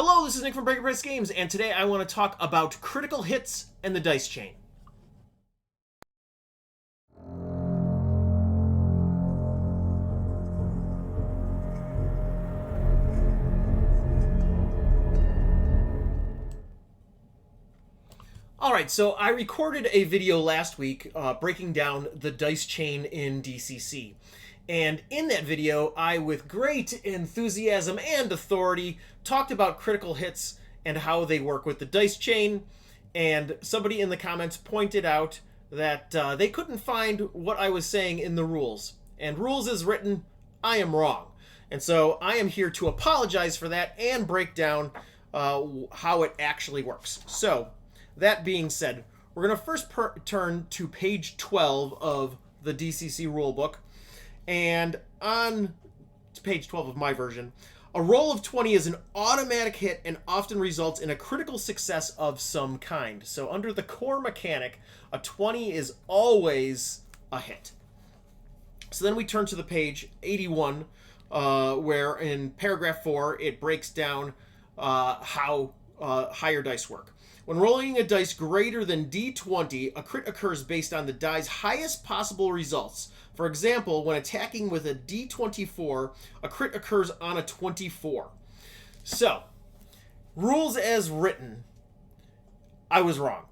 Hello, this is Nick from Breaker Press Games, and today I want to talk about critical hits and the dice chain. Alright, so I recorded a video last week breaking down the dice chain in DCC. And in that video, I, with great enthusiasm and authority, talked about critical hits and how they work with the dice chain. And somebody in the comments pointed out that they couldn't find what I was saying in the rules. And rules as written, I am wrong. And so I am here to apologize for that and break down how it actually works. So, that being said, we're going to first turn to page 12 of the DCC rulebook. And on page 12 of my version, a roll of 20 is an automatic hit and often results in a critical success of some kind. So under the core mechanic, a 20 is always a hit. So then we turn to the page 81, where in paragraph 4, it breaks down how higher dice work. When rolling a dice greater than D20, a crit occurs based on the die's highest possible results. For example, when attacking with a D24, a crit occurs on a 24. So, rules as written, I was wrong.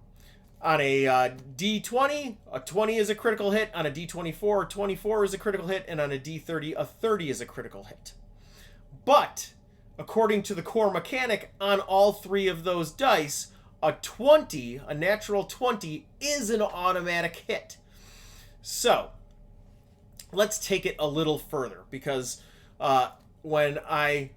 On a D20, a 20 is a critical hit. On a D24, a 24 is a critical hit. And on a D30, a 30 is a critical hit. But, according to the core mechanic, on all three of those dice, a 20, a natural 20, is an automatic hit. So, let's take it a little further, because where I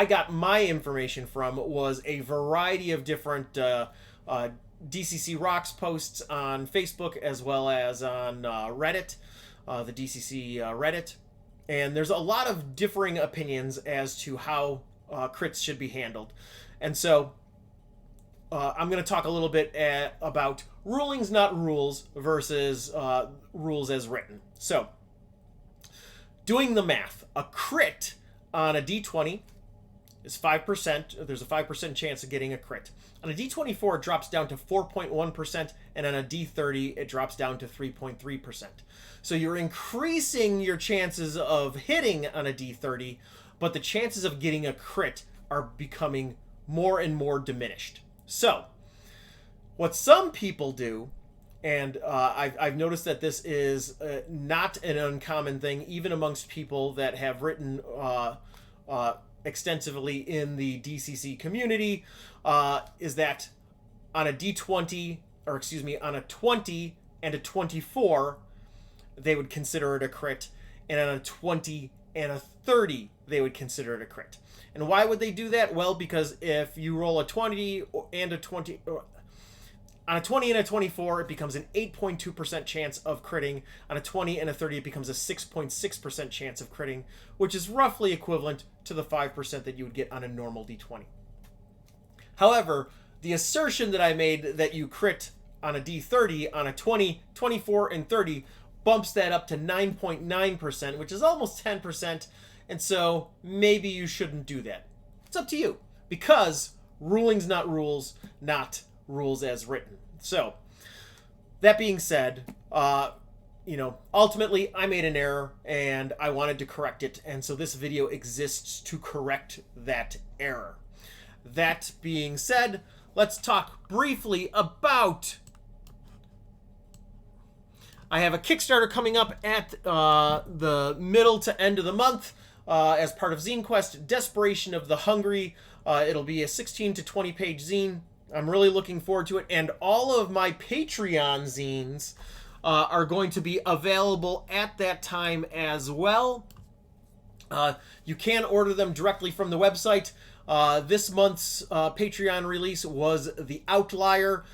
got my information from was a variety of different DCC Rocks posts on Facebook as well as on Reddit, the DCC Reddit. And there's a lot of differing opinions as to how crits should be handled. And so, I'm going to talk a little bit about rulings, not rules, versus rules as written. So, doing the math, a crit on a D20 is 5%. There's a 5% chance of getting a crit. On a D24, it drops down to 4.1%, and on a D30, it drops down to 3.3%. So you're increasing your chances of hitting on a D30, but the chances of getting a crit are becoming more and more diminished. So, what some people do, and I've noticed that this is not an uncommon thing, even amongst people that have written extensively in the DCC community, is that on a D20, or excuse me, on a 20 and a 24, they would consider it a crit, and on a 20 and a 30, they would consider it a crit. And why would they do that? Well, because if you roll a 20 and a 20... On a 20 and a 24, it becomes an 8.2% chance of critting. On a 20 and a 30, it becomes a 6.6% chance of critting, which is roughly equivalent to the 5% that you would get on a normal D20. However, the assertion that I made that you crit on a D30, on a 20, 24, and 30 bumps that up to 9.9%, which is almost 10%, and so maybe you shouldn't do that. It's up to you, because rulings, not rules, not rules as written. So, that being said, ultimately I made an error and I wanted to correct it, and so this video exists to correct that error. That being said, let's talk briefly about... I have a Kickstarter coming up at the middle to end of the month as part of Zine Quest, Desperation of the Hungry. It'll be a 16 to 20 page zine. I'm really looking forward to it, and all of my Patreon zines are going to be available at that time as well. You can order them directly from the website. This month's Patreon release was The Outlier,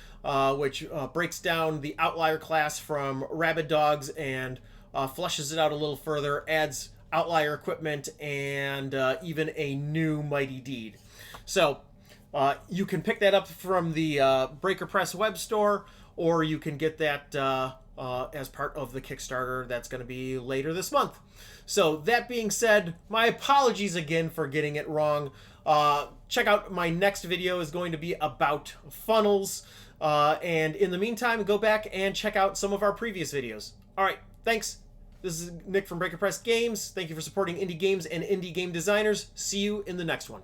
which breaks down the Outlier class from Rabid Dogs and fleshes it out a little further, adds Outlier equipment, and even a new Mighty Deed. So, you can pick that up from the Breaker Press web store, or you can get that as part of the Kickstarter that's going to be later this month. So that being said, my apologies again for getting it wrong. Check out my next video is going to be about funnels. And in the meantime, go back and check out some of our previous videos. All right, thanks. This is Nick from Breaker Press Games. Thank you for supporting indie games and indie game designers. See you in the next one.